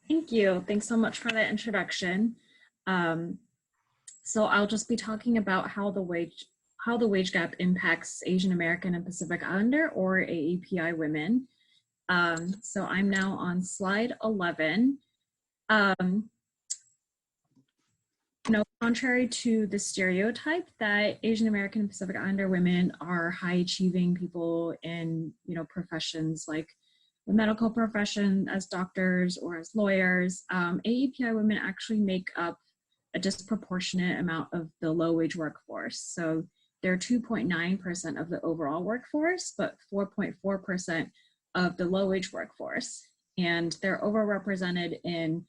Thank you. Thanks so much for that introduction. Um, so I'll just be talking about how the wage gap impacts Asian American and Pacific Islander or AAPI women. So I'm now on slide 11. Contrary to the stereotype that Asian American and Pacific Islander women are high achieving people in, professions like the medical profession as doctors or as lawyers, AAPI women actually make up a disproportionate amount of the low wage workforce. So they're 2.9% of the overall workforce, but 4.4% of the low wage workforce. And they're overrepresented in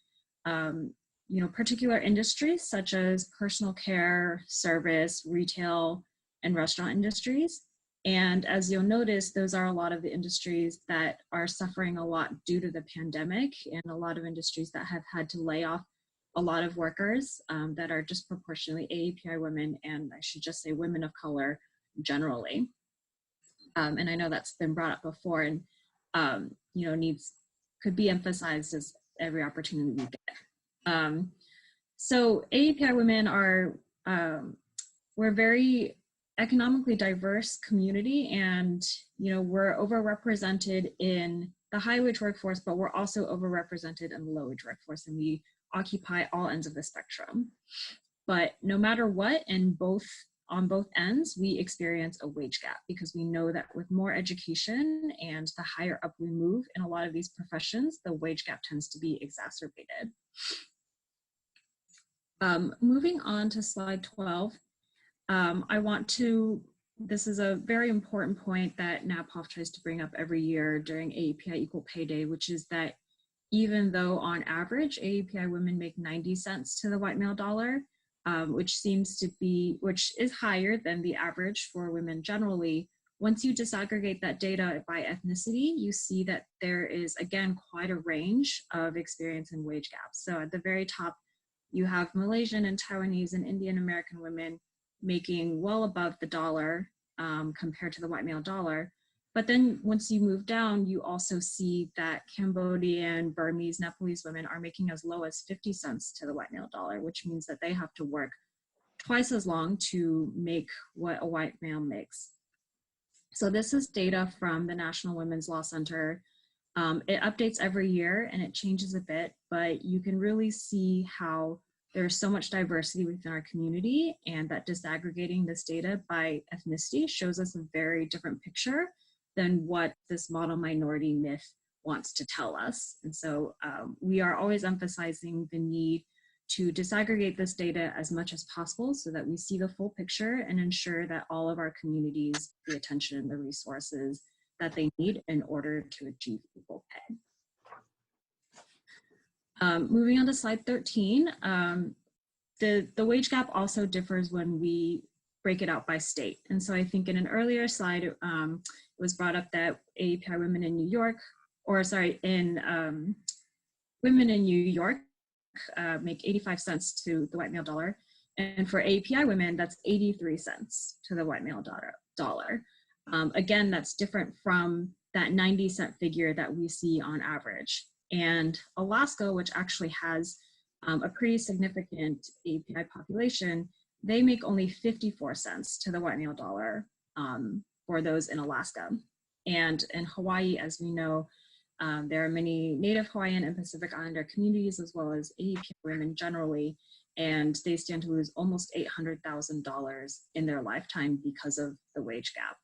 particular industries such as personal care, service, retail, and restaurant industries. And as you'll notice, those are a lot of the industries that are suffering a lot due to the pandemic, and a lot of industries that have had to lay off a lot of workers that are disproportionately AAPI women, and I should just say women of color generally. And I know that's been brought up before, and could be emphasized as every opportunity we get. So AAPI women are, we're a very economically diverse community, and we're overrepresented in the high wage workforce, but we're also overrepresented in the low wage workforce, and we occupy all ends of the spectrum. But no matter what, on both ends, we experience a wage gap, because we know that with more education and the higher up we move in a lot of these professions, the wage gap tends to be exacerbated. Moving on to slide 12, this is a very important point that NAPAWF tries to bring up every year during AAPI Equal Pay Day, which is that even though on average AAPI women make 90 cents to the white male dollar, which is higher than the average for women generally, once you disaggregate that data by ethnicity, you see that there is, again, quite a range of experience and wage gaps. So at the very top, you have Malaysian and Taiwanese and Indian American women making well above the dollar compared to the white male dollar. But then once you move down, you also see that Cambodian, Burmese, Nepalese women are making as low as 50 cents to the white male dollar, which means that they have to work twice as long to make what a white male makes. So this is data from the National Women's Law Center. It updates every year and it changes a bit, but you can really see how there's so much diversity within our community, and that disaggregating this data by ethnicity shows us a very different picture than what this model minority myth wants to tell us. And so we are always emphasizing the need to disaggregate this data as much as possible so that we see the full picture and ensure that all of our communities get the attention and the resources that they need in order to achieve equal pay. Moving on to slide 13, the wage gap also differs when we break it out by state. And so I think in an earlier slide, it was brought up that AAPI women in New York, women in New York make 85 cents to the white male dollar. And for AAPI women, that's 83 cents to the white male dollar. Again, that's different from that 90-cent figure that we see on average. And Alaska, which actually has a pretty significant AAPI population, they make only 54 cents to the white male dollar for those in Alaska. And in Hawaii, as we know, there are many Native Hawaiian and Pacific Islander communities, as well as AAPI women generally, and they stand to lose almost $800,000 in their lifetime because of the wage gap.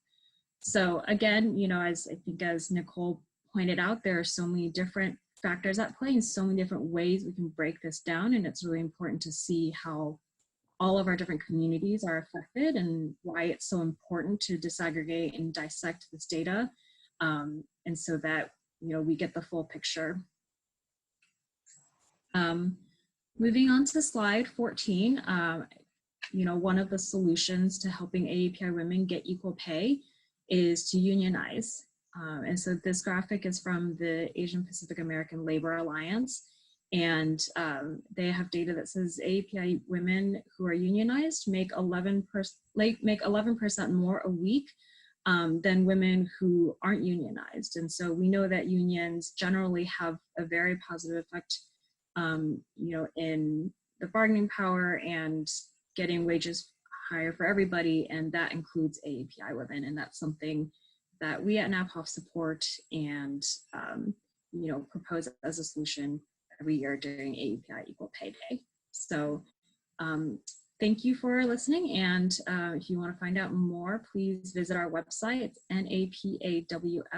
So again, as Nicole pointed out, there are so many different factors at play and so many different ways we can break this down, and it's really important to see how all of our different communities are affected and why it's so important to disaggregate and dissect this data, and so that we get the full picture. Moving on to slide 14, one of the solutions to helping AAPI women get equal pay is to unionize. And so this graphic is from the Asian Pacific American Labor Alliance, and they have data that says AAPI women who are unionized make 11% more a week than women who aren't unionized. And so we know that unions generally have a very positive effect in the bargaining power and getting wages higher for everybody, and that includes AAPI women, and that's something that we at NAPAWF support and propose as a solution every year during AAPI Equal Pay Day. So thank you for listening, and if you want to find out more, please visit our website. It's napawf.org.